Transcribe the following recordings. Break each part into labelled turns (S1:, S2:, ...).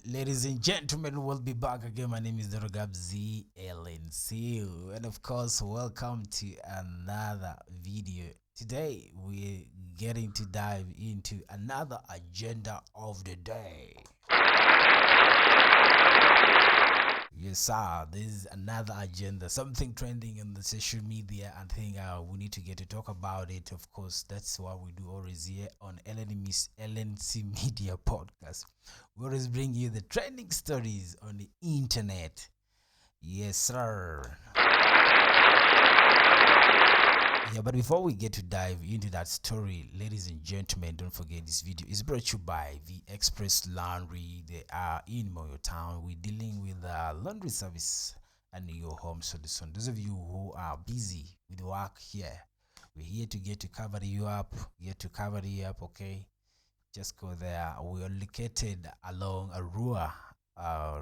S1: Ladies and gentlemen, we'll be back again. My name is Dorogabzi LNC, and of course, welcome to another video. Today, we're getting to dive into another agenda of the day. Yes, sir. This is another agenda, something trending in the social media. I think we need to get to talk about it. Of course, that's what we do always here on LNC Media Podcast. We always bring you the trending stories on the internet. Yes, sir. Yeah, but before we get to dive into that story, ladies and gentlemen, don't forget this video is brought to you by the Express Laundry. They are in Moyo Town. We're dealing with laundry service and your home solution. Those of you who are busy with work here, we're here to get to cover you up, okay? Just go there. We are located along Arua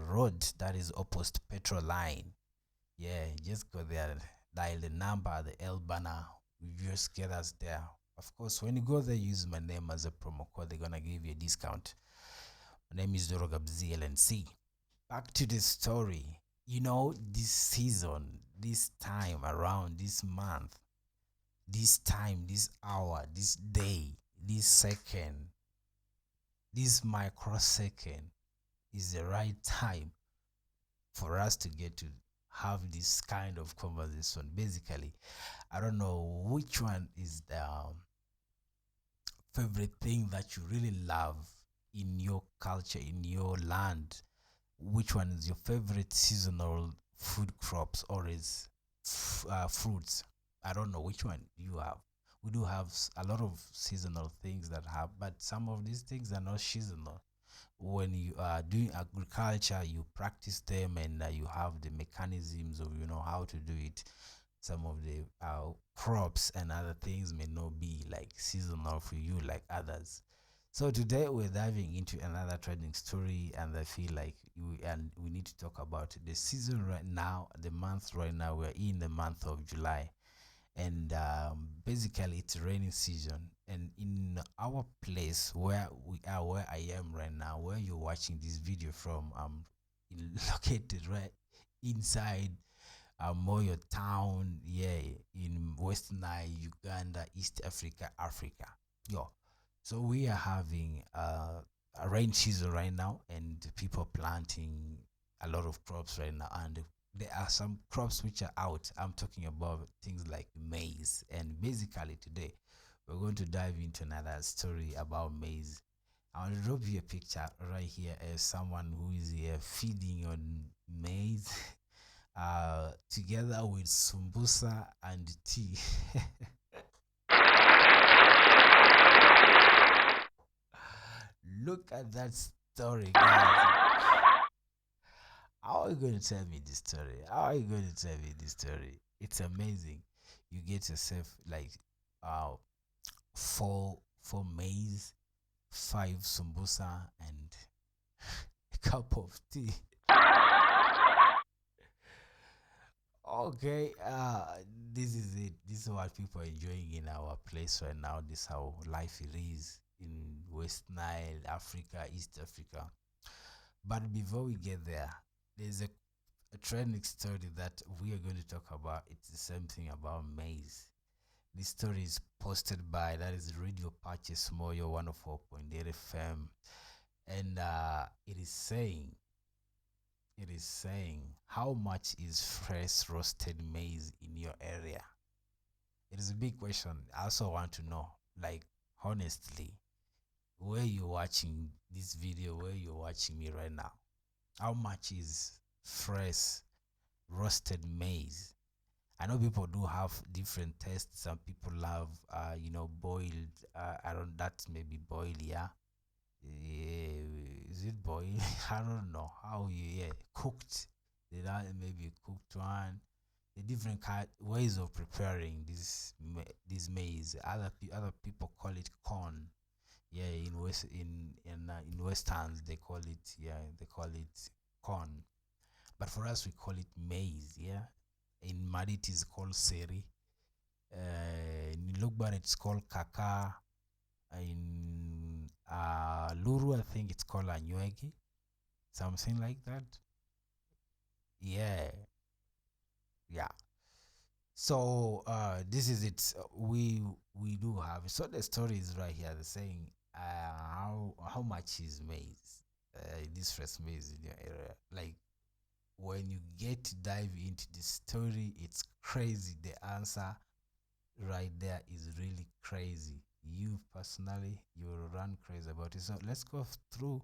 S1: road that is opposite petrol line. Yeah, just go there, dial the number, the L banner, just get us there. Of course, when you go there, use my name as a promo code. They're gonna give you a discount. My name is Dorogabzi LNC. Back to the story. You know, this season, this time around, this month, this time, this hour, this day, this second, this microsecond is the right time for us to get to have this kind of conversation. Basically, I don't know which one is the favorite thing that you really love in your culture, in your land. Which one is your favorite seasonal food crops or is fruits? I don't know which one you have. We do have a lot of seasonal things that have, but some of these things are not seasonal. When you are doing agriculture, you practice them and you have the mechanisms of how to do it. Some of the crops and other things may not be like seasonal for you like others. So today we're diving into another trending story, and I feel like we need to talk about the season right now, the month right now. We're in the month of July, and basically it's raining season. And in our place where we are, where I am right now, where you're watching this video from, located right inside Moyo Town, yeah, in Western Nile, Uganda, East Africa. Yo, so we are having a rain season right now, and people planting a lot of crops right now, and there are some crops which are out. I'm talking about things like maize, and basically today we're going to dive into another story about maize. I'll drop you a picture right here as someone who is here feeding on maize together with sumbusa and tea. Look at that story, guys. How are you going to tell me this story? How are you going to tell me this story? It's amazing. You get yourself like uh four maize, five sumbusa, and a cup of tea. Okay, this is it. This is what people are enjoying in our place right now. This is how life it is in West Nile, Africa, East Africa. But before we get there, there's a trending story that we are going to talk about. It's the same thing about maize. This story is posted by that is Radio Purchase Moyo 104.8 FM, and it is saying how much is fresh roasted maize in your area. It is a big question. I also want to know, like, honestly, where you watching this video, where you're watching me right now, how much is fresh roasted maize? I know people do have different tastes. Some people love, boiled. I don't. That maybe boiled, yeah. Is it boiled? I don't know how you cooked. Did I maybe cooked one? The different ways of preparing this maize. Other people call it corn. Yeah, in westerns they call it corn. But for us we call it maize. Yeah, in Mali it is called seri. In Lugbar it's called kaka. In Luru I think it's called anywegi. something like that. Yeah, yeah. So this is it. We do have it. So the story is right here. They're saying how much is maize? This fresh maize in your area. Like when you get to dive into the story, it's crazy. The answer right there is really crazy. You personally, you will run crazy about it. So let's go through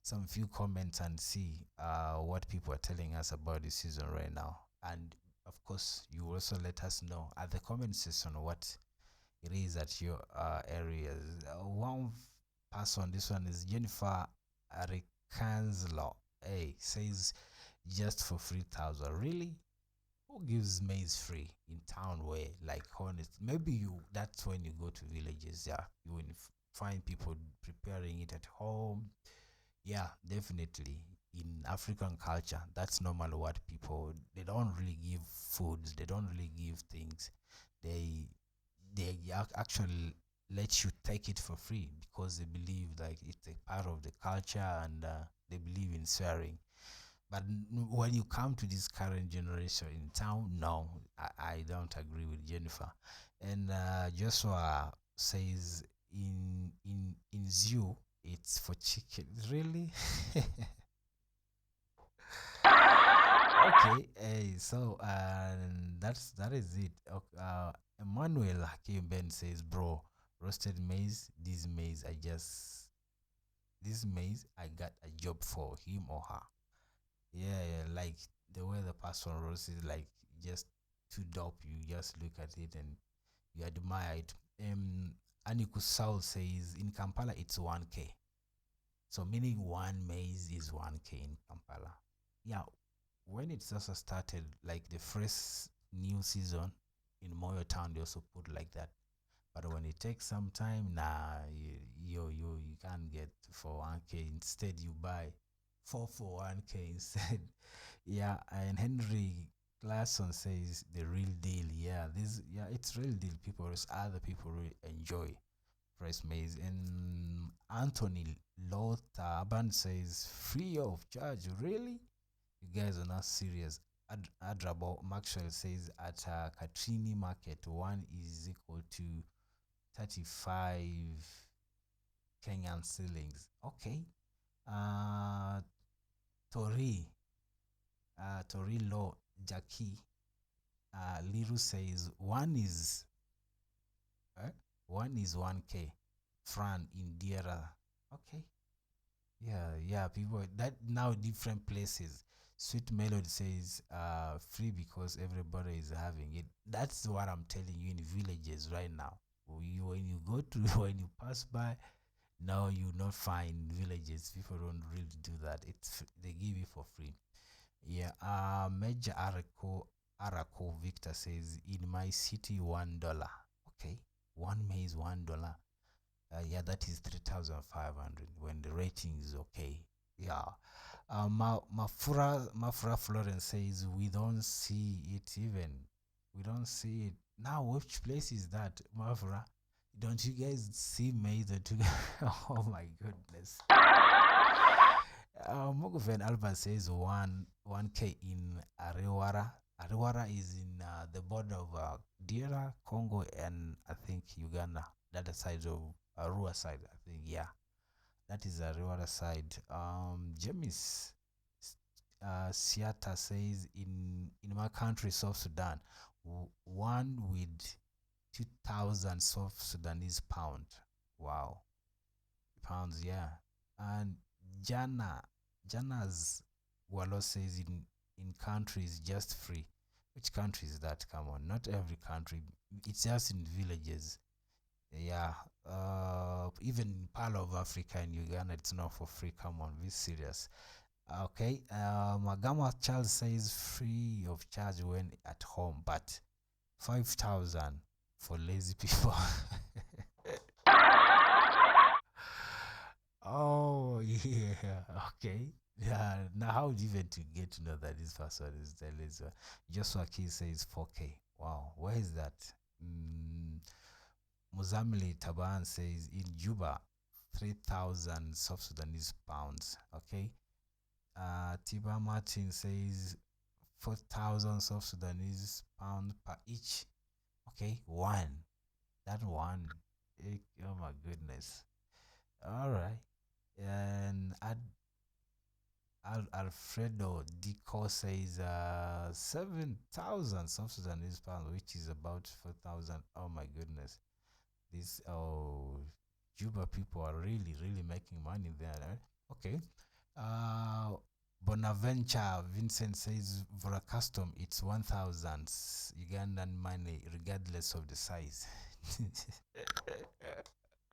S1: some few comments and see what people are telling us about this season right now. And of course, you also let us know at the comment section what it is at your areas. One person, this one is Jennifer Arikanzlo. Hey, says just for 3,000. Really? Who gives maize free in town where, like, honest? Maybe you. That's when you go to villages. Yeah, you will find people preparing it at home. Yeah, definitely. In African culture, that's normally what people, they don't really give foods. They don't really give things. They actually let you take it for free because they believe like it's a part of the culture, and they believe in swearing. But when you come to this current generation in town, no, I don't agree with Jennifer. And Joshua says in zoo it's for chicken. Really? Okay. Hey, so that is it. Emmanuel Hakim Ben says, bro, roasted maize. This maize. I got a job for him or her. Yeah, yeah, like the way the person roasts is like just too dope. You just look at it and you admire it. Aniku Saul says in Kampala it's 1K. So meaning one maize is 1K in Kampala. Yeah, when it's also started, like the first new season in Moyo Town, they also put like that. But when it takes some time, nah, you can't get for 1K. Instead, you buy four for 1K instead. Yeah, and Henry Glasson says the real deal. Yeah, it's real deal. Other people really enjoy fresh maize. And Anthony Lothar says free of charge. Really? You guys are not serious. Adrabo Maxwell says at Katrini Market, one is equal to 35 Kenyan shillings. Okay. Uh, Tori, Tori Lo Jackie, Liru says eh? one is 1K. Fran Indiera. Okay. Yeah, yeah, people that now different places. Sweet Melody says free because everybody is having it. That's what I'm telling you in villages right now. When you go to when you pass by, now you not find villages. People don't really do that. They give you for free. Yeah. Major Arako Victor says in my city $1. Okay, one maize $1. Yeah, that is 3,500 when the rating is okay. Yeah. Mafura Florence says we don't see it even. We don't see it. Now, which place is that, Mafura? Don't you guys see maize? Oh my goodness. Mogoven Alba says 1K in Arewara. Arewara is in the border of DR, Congo, and I think Uganda. The other side of Arua side, I think. Yeah, that is Arewara side. James Siata says in my country, South Sudan, one with 2,000 South Sudanese pound. Wow, pounds, yeah. And Jana's Wallo says in countries just free. Which country is that? Come on, not every country. It's just in villages. Yeah. Even in part of Africa and Uganda, it's not for free. Come on, be serious. Okay. Magama Charles says free of charge when at home, but 5,000 for lazy people. Oh yeah, okay. Yeah. Now, how do you even to get to know that this person is the laser? Joshua Key says 4K. Wow, where is that? Mm, Muzamili Taban says in Juba, 3,000 South Sudanese pounds. Okay. Tiba Martin says 4,000 South Sudanese pound per each. Okay, one. That one. Oh my goodness. All right. And Alfredo Dico says 7,000 South Sudanese pounds, which is about 4,000. Oh my goodness. This, Juba people are really, really making money there. Eh? Okay. Uh, Bonaventure Vincent says for a custom, it's 1,000 Ugandan money, regardless of the size.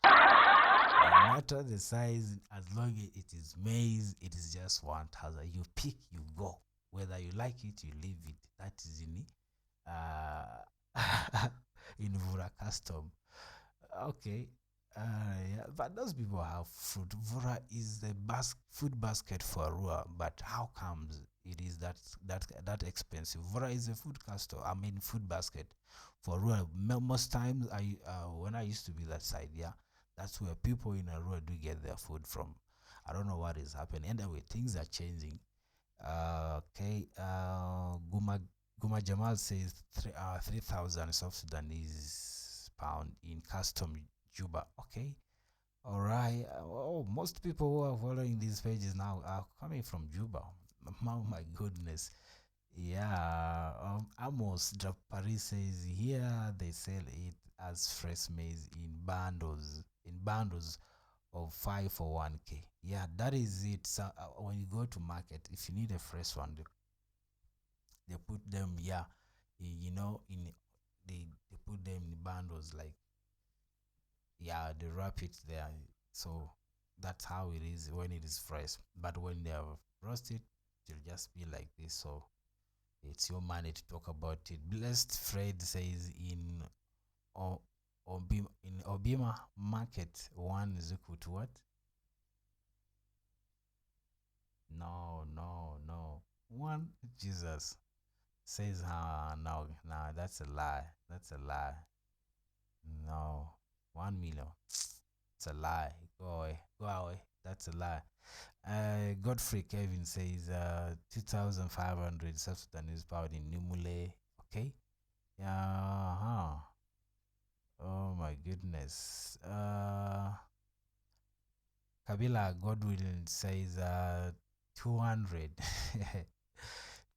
S1: No matter the size, as long as it is maize, it is just 1,000. You pick, you go. Whether you like it, you leave it. That is in Vura custom. Okay. Yeah, but those people have food. Vura is the food basket for Arua, but how comes it is that expensive? Vura is a food custom. I mean, food basket for Arua. Most times, when I used to be that side, yeah, that's where people in Arua do get their food from. I don't know what is happening. Anyway, things are changing. Okay. Guma Jamal says 3,000 South Sudanese pound in custom Juba. Okay. All right. Oh, most people who are following these pages now are coming from Juba. Oh my goodness. Yeah. Amos Paris says here they sell it as fresh maize in bundles. In bundles of 5 for 1K. Yeah, that is it. So when you go to market, if you need a fresh one, they put them, yeah, you know, they put them in bundles, like, yeah, they wrap it there. So that's how it is when it is fresh. But when they are roasted, it'll just be like this. So it's your money to talk about it. Blessed Fred says in Obima market, one is equal to what? No, no, no. One, Jesus says, no, no, that's a lie. That's a lie. No, 1 million. It's a lie. Go away. Go away. That's a lie. Godfrey Kevin says 2,500 South Sudanese pound in Nimule. Okay. Yeah. Huh. Oh my goodness. Kabila Godwin says 200.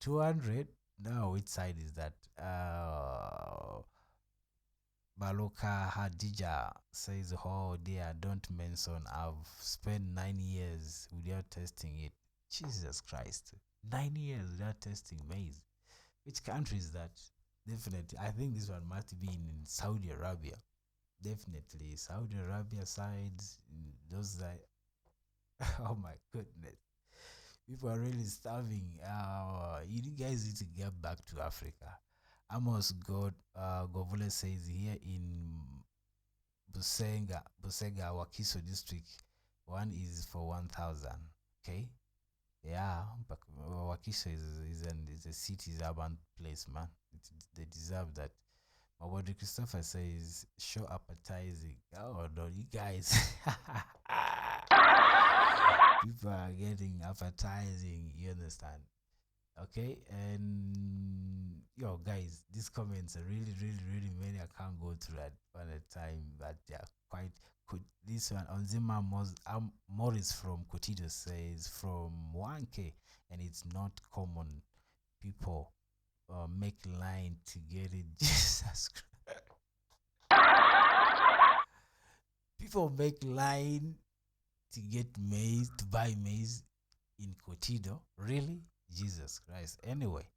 S1: 200? No, which side is that? Baloka Hadija says, oh dear, don't mention. I've spent 9 years without testing it. Jesus Christ. 9 years without testing maize. Which country is that? Definitely. I think this one must be in Saudi Arabia. Definitely. Saudi Arabia sides, those that. Oh my goodness. People are really starving. You guys need to get back to Africa. Amos Govule says here in Busega, Wakiso district, one is for 1,000. Okay, yeah, but Wakiso is a city, is urban place, man. They deserve that. But what Christopher says, show appetizing. Oh no, you guys. People are getting appetizing. You understand? Okay, and yo guys, these comments are really, really, really many. I can't go through at one at a time, but they are quite good. This one on Zima Morris from Cotido says from 1K, and it's not common. People make line to get it. Jesus Christ. People make line to get maize, to buy maize in Cotido. Really? Jesus Christ. Anyway,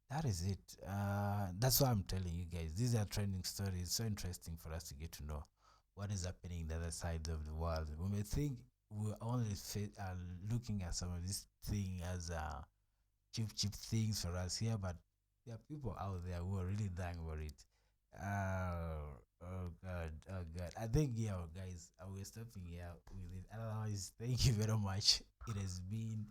S1: that is it. That's why I'm telling you guys. These are trending stories. It's so interesting for us to get to know what is happening in the other side of the world. We may think we're only looking at some of this thing as cheap things for us here, but there are people out there who are really dying for it. Oh God, oh God. I think, yeah, guys, I will stopping here with it. Otherwise, thank you very much. It has been,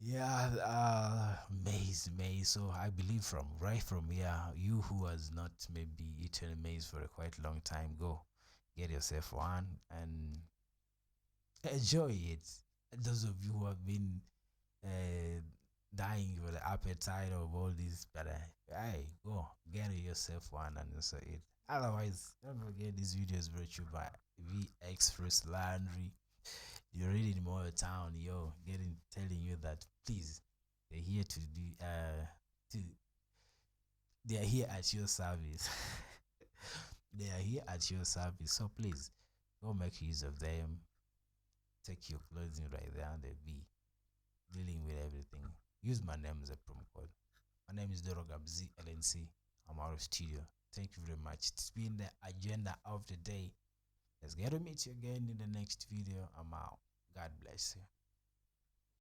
S1: yeah, maize. So I believe from right from here, you who has not maybe eaten maize for a quite long time, go get yourself one and enjoy it. Those of you who have been uh, dying for the appetite of all this, but hey, go get yourself one and also eat. Otherwise, don't forget this video is brought to you by VX First Laundry. You're really in Moyo Town, yo, getting telling you that please, they're here to do to they are here at your service. They are here at your service. So please go make use of them. Take your clothing right there and they'll be dealing with everything. Use my name as a promo code. My name is Dorogabzi LNC. I'm out of studio. Thank you very much. It's been the agenda of the day. Let's get to meet you again in the next video. I'm out. God bless you.